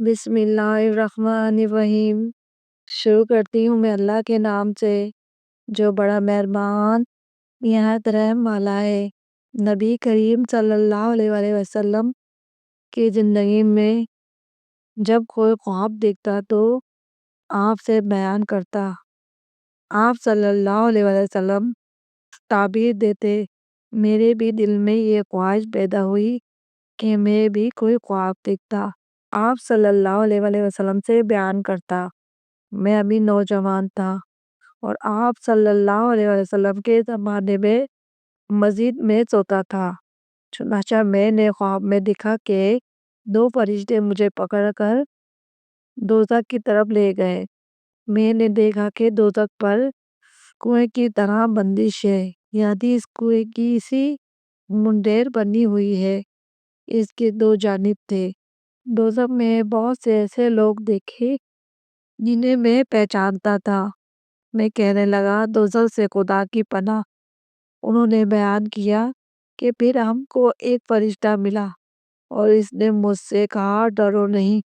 بسم اللہ الرحمن الرحیم۔ شروع کرتی ہوں میں اللہ کے نام سے جو بڑا مہربان نہایت رحم والا ہے۔ نبی کریم صلی اللہ علیہ وآلہ وسلم کی زندگی میں جب کوئی خواب دیکھتا تو آپ سے بیان کرتا۔ آپ صلی اللہ علیہ وآلہ وسلم تعبیر دیتے۔ میرے بھی دل میں یہ خواہش پیدا ہوئی کہ میں بھی کوئی خواب دیکھتا۔ آپ صلی اللہ علیہ وآلہ وسلم سے بیان کرتا۔ میں ابھی نوجوان تھا اور آپ صلی اللہ علیہ وسلم کے زمانے میں مسجد میں سوتا تھا۔ چنانچہ میں نے خواب میں دیکھا کہ دو فرشتے مجھے پکڑ کر دوزخ کی طرف لے گئے۔ میں نے دیکھا کہ دوزخ پر کنویں کی طرح بندش ہے، یعنی اس کنویں کی سی منڈیر بنی ہوئی ہے۔ اس کے دو جانب تھے۔ دوزخ میں بہت سے ایسے لوگ دیکھے جنہیں میں پہچانتا تھا۔ میں کہنے لگا دوزخ سے خدا کی پناہ۔ انہوں نے بیان کیا کہ پھر ہم کو ایک فرشتہ ملا اور اس نے مجھ سے کہا ڈرو نہیں۔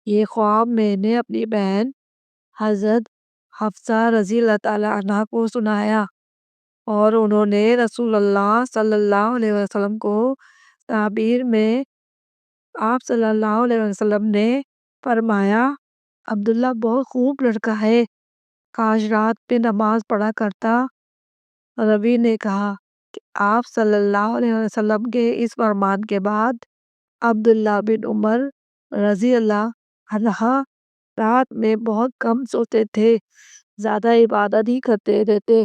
یہ خواب میں نے اپنی بہن حضرت حفصہ رضی اللہ تعالیٰ عنہا کو سنایا اور انہوں نے رسول اللہ صلی اللہ علیہ وسلم کو تعبیر میں آپ صلی اللہ علیہ وسلم نے فرمایا عبداللہ بہت خوب لڑکا ہے، کاش رات میں نماز پڑھا کرتا۔ روی نے کہا کہ آپ صلی اللہ علیہ وسلم کے اس فرمان کے بعد عبداللہ بن عمر رضی اللہ عنہ رات میں بہت کم سوتے تھے، زیادہ عبادت ہی کرتے رہتے۔